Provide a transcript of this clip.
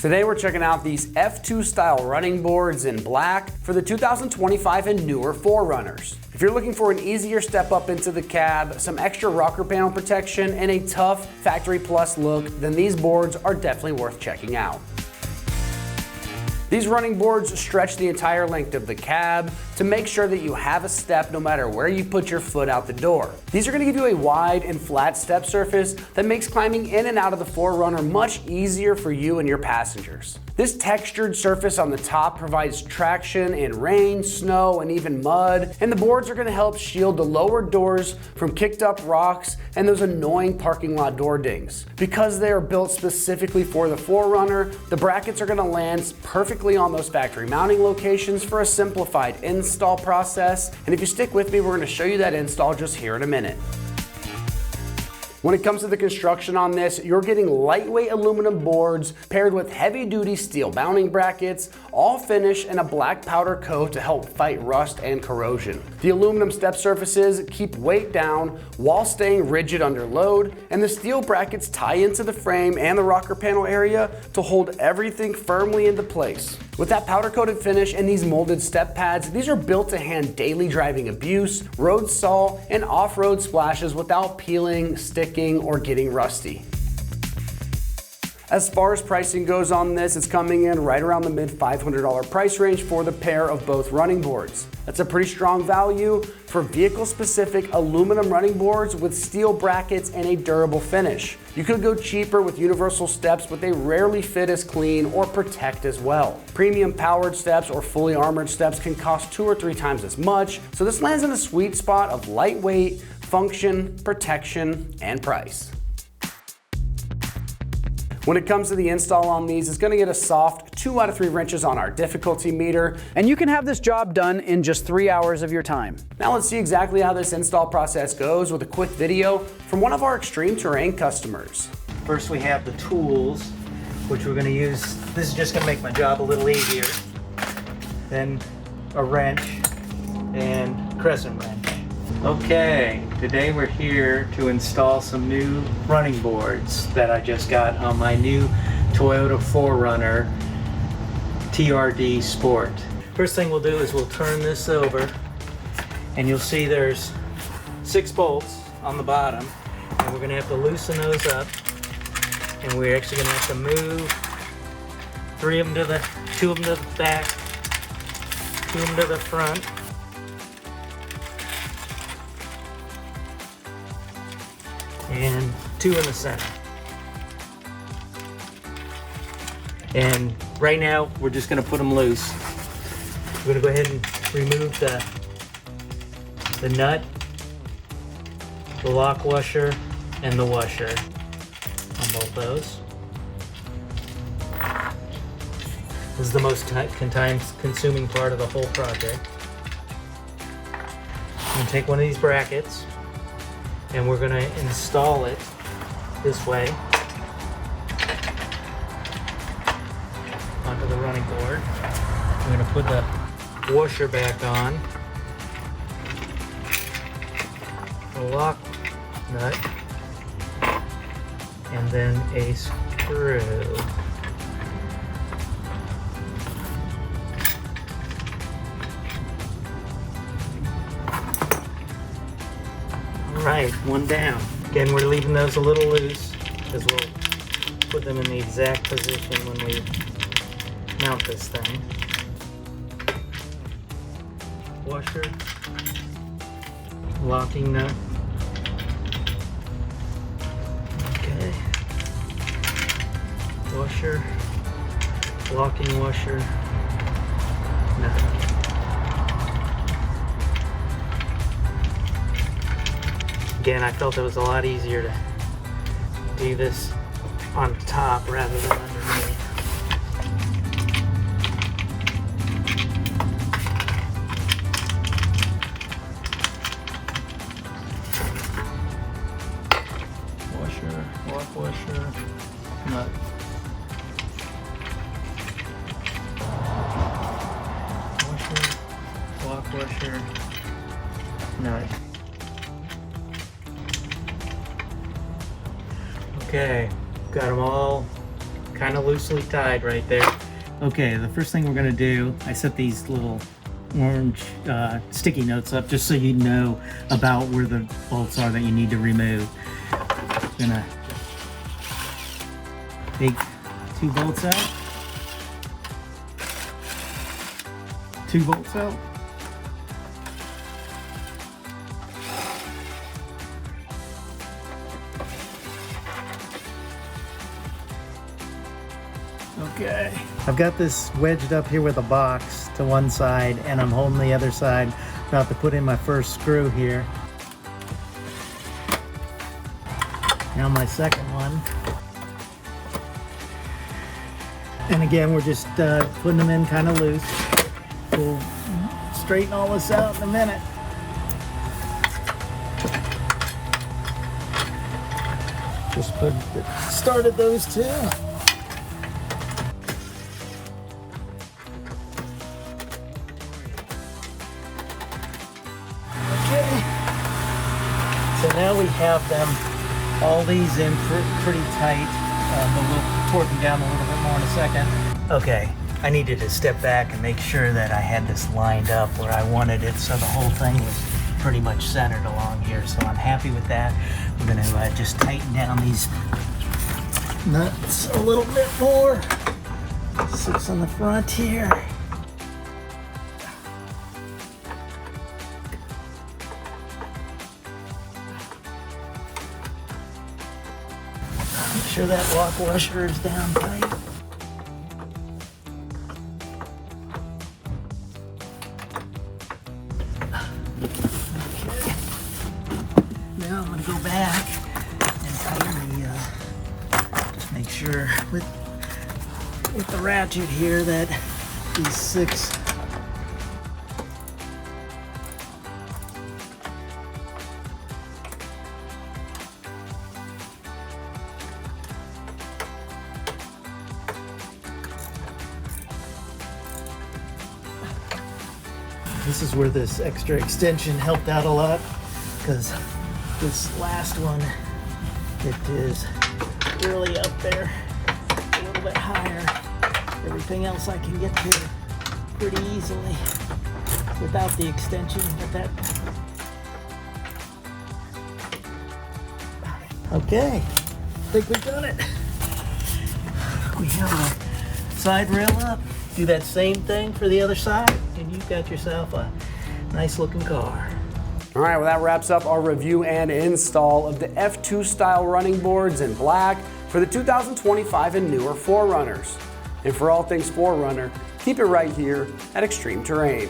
Today we're checking out these F2 style running boards in black for the 2025 and newer 4Runners. If you're looking for an easier step up into the cab, some extra rocker panel protection, and a tough Factory Plus look, then these boards are definitely worth checking out. These running boards stretch the entire length of the cab to make sure that you have a step no matter where you put your foot out the door. These are going to give you a wide and flat step surface that makes climbing in and out of the 4Runner much easier for you and your passengers. This textured surface on the top provides traction in rain, snow, and even mud, and the boards are going to help shield the lower doors from kicked up rocks and those annoying parking lot door dings. Because they are built specifically for the 4Runner, the brackets are going to land perfectly on those factory mounting locations for a simplified install process. And if you stick with me, we're going to show you that install just here in a minute. When it comes to the construction on this, you're getting lightweight aluminum boards paired with heavy-duty steel mounting brackets, all finished in a black powder coat to help fight rust and corrosion. The aluminum step surfaces keep weight down while staying rigid under load, and the steel brackets tie into the frame and the rocker panel area to hold everything firmly into place. With that powder-coated finish and these molded step pads, these are built to hand daily driving abuse, road salt, and off-road splashes without peeling, sticking, or getting rusty. As far as pricing goes on this, it's coming in right around the mid $500 price range for the pair of both running boards. That's a pretty strong value for vehicle-specific aluminum running boards with steel brackets and a durable finish. You could go cheaper with universal steps, but they rarely fit as clean or protect as well. Premium powered steps or fully armored steps can cost 2 or 3 times as much, so this lands in a sweet spot of lightweight, function, protection, and price. When it comes to the install on these, it's going to get a soft 2 out of 3 wrenches on our difficulty meter, and you can have this job done in just 3 hours of your time. Now let's see exactly how this install process goes with a quick video from one of our ExtremeTerrain customers. First we have the tools, which we're going to use. This is just going to make my job a little easier. Then a wrench and crescent wrench. Okay, today we're here to install some new running boards that I just got on my new Toyota 4Runner TRD Sport. First thing we'll do is we'll turn this over, and you'll see there's 6 bolts on the bottom, and we're going to have to loosen those up, and we're actually going to have to move 2 of them to the back, 2 of them to the front, and 2 in the center. And right now we're just going to put them loose. We're going to go ahead and remove the nut, the lock washer, and the washer on both those. This is the most time-consuming part of the whole project. I'm going to take one of these brackets, and we're going to install it this way onto the running board. We're going to put the washer back on, the lock nut, and then a screw. Alright, one down. Again, we're leaving those a little loose because we'll put them in the exact position when we mount this thing. Washer, locking nut. Okay. Washer, locking washer, nut. Again, I felt it was a lot easier to do this on top rather than underneath. Washer, lock washer, nut. Washer, lock washer, nut. Okay, got them all kind of loosely tied right there. Okay, the first thing we're gonna do, I set these little orange sticky notes up just so you know about where the bolts are that you need to remove. Gonna take 2 bolts out. 2 bolts out. Okay. I've got this wedged up here with a box to one side, and I'm holding the other side. About to put in my first screw here. Now my second one. And again, we're just putting them in kind of loose. We'll straighten all this out in a minute. Just started those 2. So now we have them, all these in pretty tight, but we'll torque them down a little bit more in a second. Okay, I needed to step back and make sure that I had this lined up where I wanted it, so the whole thing was pretty much centered along here, so I'm happy with that. We're gonna just tighten down these nuts a little bit more. 6 on the front here. Make sure that lock washer is down tight. Okay. Now I'm going to go back and tighten just make sure with the ratchet here that these 6 This is where this extra extension helped out a lot, because this last one, it is really up there, a little bit higher. Everything else I can get to pretty easily without the extension. Okay, I think we've done it. We have a side rail up. Do that same thing for the other side, and you've got yourself a nice looking car. All right, well that wraps up our review and install of the F2 style running boards in black for the 2025 and newer 4Runners. And for all things 4Runner, keep it right here at Extreme Terrain.